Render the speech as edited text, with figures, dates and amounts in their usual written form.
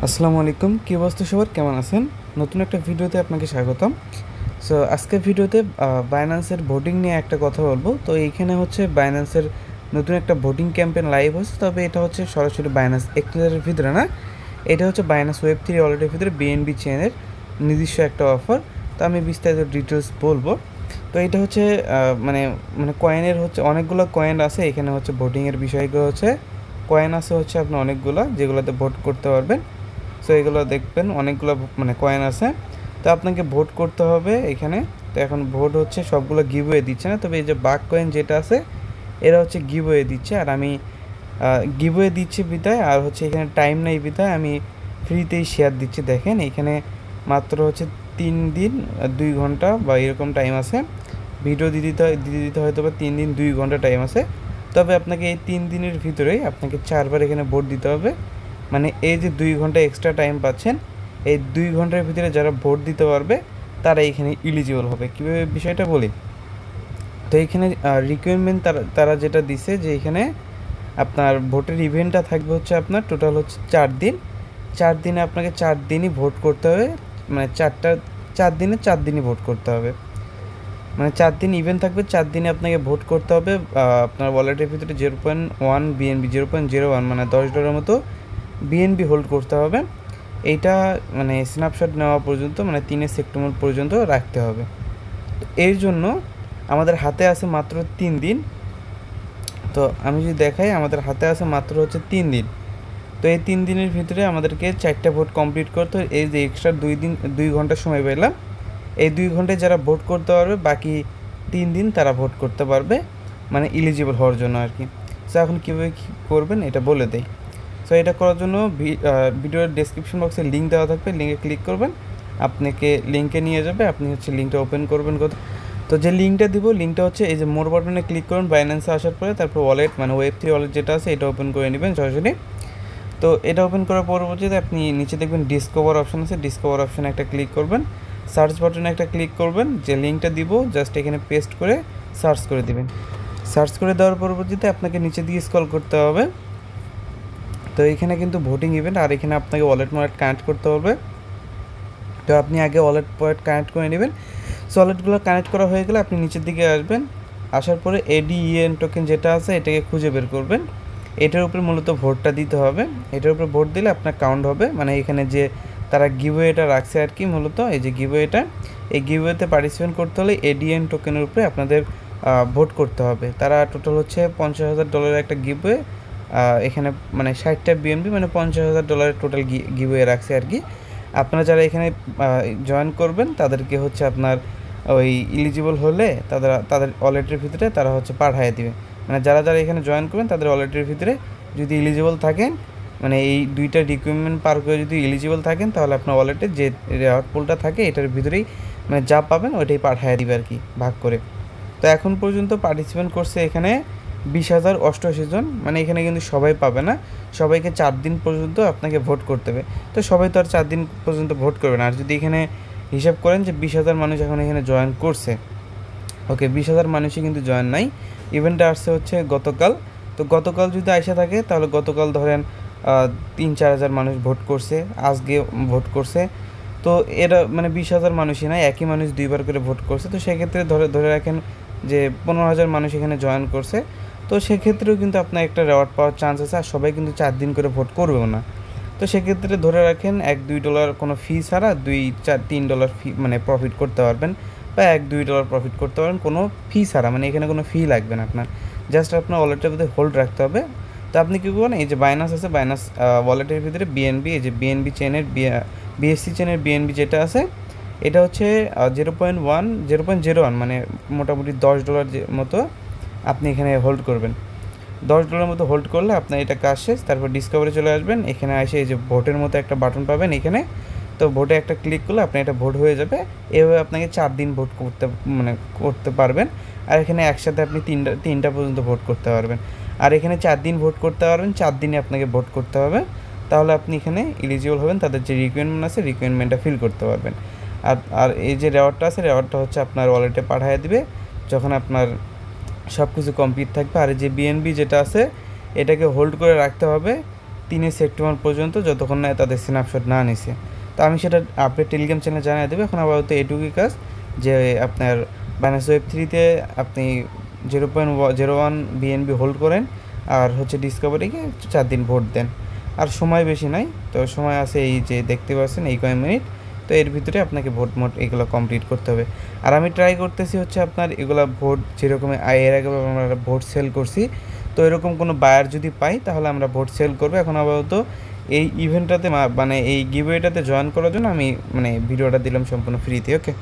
আসসালামু আলাইকুম, কি অবস্থা সবার, কেমন আছেন? নতুন একটা ভিডিওতে আপনাকে স্বাগতম। সো আজকের ভিডিওতে বাইন্যান্সের ভোটিং নিয়ে একটা কথা বলবো। তো এইখানে হচ্ছে বাইন্যান্সের নতুন একটা ভোটিং ক্যাম্পেইন লাইভ হচ্ছে, তবে এটা হচ্ছে সরাসরি বাইন্যান্স এক্সচেঞ্জের ভিতরে না, এটা হচ্ছে বাইন্যান্স ওয়েব3 ওয়ালেটের ভিতরে বিএনবি চেনের নিজস্ব একটা অফার। তো আমি বিস্তারিত ডিটেলস বলবো। তো এটা হচ্ছে মানে মানে কয়েনের হচ্ছে অনেকগুলো কয়েন আছে এখানে, হচ্ছে ভোটিংয়ের বিষয়গুলো হচ্ছে কয়েন আছে হচ্ছে আপনি অনেকগুলো যেগুলোতে ভোট করতে পারবেন। সো এগুলো দেখবেন অনেকগুলো মানে কয়েন আছে, তো আপনাকে ভোট করতে হবে এখানে। তো এখন ভোট হচ্ছে সবগুলো গিভওয়ে দিচ্ছে না, তবে এই যে বাক কয়েন যেটা আছে এরা হচ্ছে গিভওয়ে দিচ্ছে, আর আমি গিভওয়ে দিচ্ছি বিদায়, আর হচ্ছে এখানে টাইম নেই বিদায় আমি ফ্রিতেই শেয়ার দিচ্ছি। দেখেন এখানে মাত্র হচ্ছে 3 দিন 2 ঘন্টা বা এরকম টাইম আছে, ভিডিও দিতে হয়তো বা 3 দিন 2 ঘন্টা টাইম আছে। তবে আপনাকে এই 3 দিনের ভিতরেই আপনাকে 4বার এখানে ভোট দিতে হবে। মানে এই যে 2 ঘন্টা এক্সট্রা টাইম পাচ্ছেন, এই 2 ঘন্টার ভিতরে যারা ভোট দিতে পারবে তারা এখানে ইলিজিবল হবে। কীভাবে বিষয়টা বলি, তো এখানে রিকোয়ারমেন্ট তারা তারা যেটা দিছে যে এখানে আপনার ভোটের ইভেন্টটা থাকবে হচ্ছে আপনার টোটাল হচ্ছে 4 দিন। 4 দিনে আপনাকে 4 দিনই ভোট করতে হবে, মানে 4 দিনে 4 দিনই ভোট করতে হবে। মানে 4 দিন ইভেন্ট থাকবে, 4 দিনে আপনাকে ভোট করতে হবে। আপনার ওয়ালেটের ভিতরে 0.1 বিএনবি, 0.01 মানে $10 মতো বিএনবি হোল্ড করতে হবে। এইটা মানে স্ন্যাপশট নেওয়া পর্যন্ত, মানে 3 সেপ্টেম্বর পর্যন্ত রাখতে হবে। তো এর জন্য আমাদের হাতে আছে মাত্র 3 দিন। তো আমি যদি দেখাই, আমাদের হাতে আছে মাত্র হচ্ছে 3 দিন। তো এই 3 দিনের ভিতরে আমাদেরকে 4টা ভোট কমপ্লিট করতে হয়। এই যে এক্সট্রা 2 ঘন্টা সময় পেলাম, এই 2 ঘন্টায় যারা ভোট করতে পারবে বাকি 3 দিন তারা ভোট করতে পারবে, মানে ইলিজিবল হওয়ার জন্য আর কি। সো এখন কীভাবে কী করবেন এটা বলে দেই। সো এটা করার জন্য ভিডিওর ডেসক্রিপশন বক্সে লিঙ্ক দেওয়া থাকবে, লিঙ্কে ক্লিক করবেন, আপনাকে লিঙ্কে নিয়ে যাবে, আপনি হচ্ছে লিঙ্কটা ওপেন করবেন। তো যে লিঙ্কটা দিব, লিঙ্কটা হচ্ছে এই যে মোর বাটনে ক্লিক করুন বাইন্যান্সে আসার পরে, তারপর ওয়ালেট মানে ওয়েব3 ওয়ালেট যেটা আছে এটা ওপেন করে নেবেন সরাসরি। তো এটা ওপেন করার পরবর্তীতে আপনি নিচে দেখবেন ডিসকভার অপশন আছে, ডিসকভার অপশানে একটা ক্লিক করবেন, সার্চ বাটনে একটা ক্লিক করবেন, যে লিঙ্কটা দিব জাস্ট এখানে পেস্ট করে সার্চ করে দিবেন। সার্চ করে দেওয়ার পরবর্তীতে আপনাকে নিচে দিয়ে স্ক্রল করতে হবে। তো এখানে কিন্তু ভোটিং ইভেন্ট, আর এখানে আপনাকে ওয়ালেট কানেক্ট করতে হবে। তো আপনি আগে ওয়ালেট কানেক্ট করে নেবেন। সো ওয়ালেটগুলো কানেক্ট করা হয়ে গেলে আপনি নিচের দিকে আসবেন, আসার পরে এডিএন টোকেন যেটা আছে এটাকে খুঁজে বের করবেন। এটার উপরে মূলত ভোটটা দিতে হবে, এটার উপরে ভোট দিলে আপনার কাউন্ট হবে। মানে এখানে যে তারা গিভওয়েটা রাখছে আর কি, মূলত এই যে গিভওয়েটা, এই গিভওয়েতে পার্টিসিপেট করতে হলে এডিএন টোকেনের উপরে আপনাদের ভোট করতে হবে। তারা টোটাল হচ্ছে $50,000 একটা গিভওয়ে, এখানে মানে 60টা বিএনবি মানে $50,000 টোটাল গিভওয়ে রাখছে আর কি। আপনারা যারা এখানে জয়েন করবেন তাদেরকে হচ্ছে আপনার ওই ইলিজিবল হলে তাদের ওয়ালেটের ভিতরে তারা হচ্ছে পাঠিয়ে দিবে। মানে যারা যারা এখানে জয়েন করবেন তাদের ওয়ালেটের ভিতরে যদি ইলিজিবল থাকেন, মানে এই 2টা রিকোয়ারমেন্ট পার করে যদি ইলিজিবল থাকেন, তাহলে আপনার ওয়ালেটে যে রেওয়ার্ড পুলটা থাকে এটার ভিতরেই মানে যা পাবেন ওইটাই পাঠিয়ে দিবে আর কি, ভাগ করে। তো এখন পর্যন্ত পার্টিসিপেন্ট করছে এখানে 20,088 জন। মানে এখানে কিন্তু সবাই পাবে না, সবাইকে 4 দিন পর্যন্ত আপনাকে ভোট করতে হবে। তো সবাই তো আর 4 দিন পর্যন্ত ভোট করবে না। আর যদি এখানে হিসাব করেন যে 20,000 মানুষ এখন এখানে জয়েন করছে, ওকে 20,000 মানুষই কিন্তু জয়েন নাই। ইভেন্টটা আসছে হচ্ছে গতকাল। তো গতকাল যদি আইসা থাকে তাহলে গতকাল ধরেন 3-4 হাজার মানুষ ভোট করছে, আজকে ভোট করছে। তো এরা মানে 20,000 মানুষই নয়, একই মানুষ 2বার করে ভোট করছে। তো সেক্ষেত্রে ধরে রাখেন যে 15,000 মানুষ এখানে জয়েন করছে। তো সেক্ষেত্রেও কিন্তু আপনার একটা রেওয়ার্ড পাওয়ার চান্স আছে, আর সবাই কিন্তু 4 দিন করে ভোট করবেও না। তো সেক্ষেত্রে ধরে রাখেন $1-2 কোনো ফি ছাড়া $2-4-3 ফি মানে প্রফিট করতে পারবেন, বা $1-2 প্রফিট করতে পারেন কোনো ফি ছাড়া। মানে এখানে কোনো ফি লাগবে না আপনার, জাস্ট আপনার ওয়ালেটের ভিতরে হোল্ড রাখতে হবে। তো আপনি কী করবেন, এই যে বাইনান্স আছে, বাইনান্স ওয়ালেটের ভিতরে বিএনবি, এই যে বিএনবি চেনের বিএসসি চেনের বিএনবি যেটা আছে এটা হচ্ছে 0.01 মানে মোটামুটি $10 মতো আপনি এখানে হোল্ড করবেন। $10 মতো হোল্ড করলে আপনার এটা কাজ শেষ। তারপর ডিসকভারে চলে আসবেন, এখানে এসে এই যে ভোটের মতো একটা বাটন পাবেন এখানে। তো ভোটে একটা ক্লিক করলে আপনার এটা ভোট হয়ে যাবে। এভাবে আপনাকে 4 দিন ভোট করতে পারবেন। আর এখানে একসাথে আপনি তিনটা পর্যন্ত ভোট করতে পারবেন। আর এখানে 4 দিন ভোট করতে পারবেন, 4 দিনে আপনাকে ভোট করতে হবে, তাহলে আপনি এখানে এলিজিবল হবেন। তাদের যে রিকোয়ারমেন্ট আছে রিকোয়ারমেন্টটা ফিল করতে পারবেন। আর এই যে রেওয়ার্ডটা আছে, রেওয়ার্ডটা হচ্ছে আপনার ওয়ালেটে পাঠিয়ে দিবে যখন আপনার সব কিছু কমপ্লিট থাকবে। আর যে বিএনবি যেটা আছে এটাকে হোল্ড করে রাখতে হবে 3 সেপ্টেম্বর পর্যন্ত, যতক্ষণ না তাদের স্ন্যাপশট না নিছে। তো আমি সেটা আপডেট টেলিগ্রাম চ্যানেলে জানিয়ে দেবো। এখন আপাতত এটুকুই কাজ যে আপনার বাইন্যান্স ওয়েব3 আপনি 0.01 BNB হোল্ড করেন, আর হচ্ছে ডিসকভারিকে 4 দিন ভোট দেন। আর সময় বেশি নাই, তো সময় আছে এই যে দেখতে পাচ্ছেন এই কয়েক মিনিট। তো এর ভিতরে আপনাকে ভোট এগুলো কমপ্লিট করতে হবে। আর আমি ট্রাই করতেছি হচ্ছে আপনার এগুলা ভোট যেরকম এর আগে আমরা ভোট সেল করছি, তো এরকম কোনো বায়ার যদি পাই তাহলে আমরা ভোট সেল করবো। এখন আপাতত এই ইভেন্টটাতে মানে এই গিভওয়েটাতে জয়েন করার জন্য আমি মানে ভিডিওটা দিলাম সম্পূর্ণ ফ্রিতে। ওকে।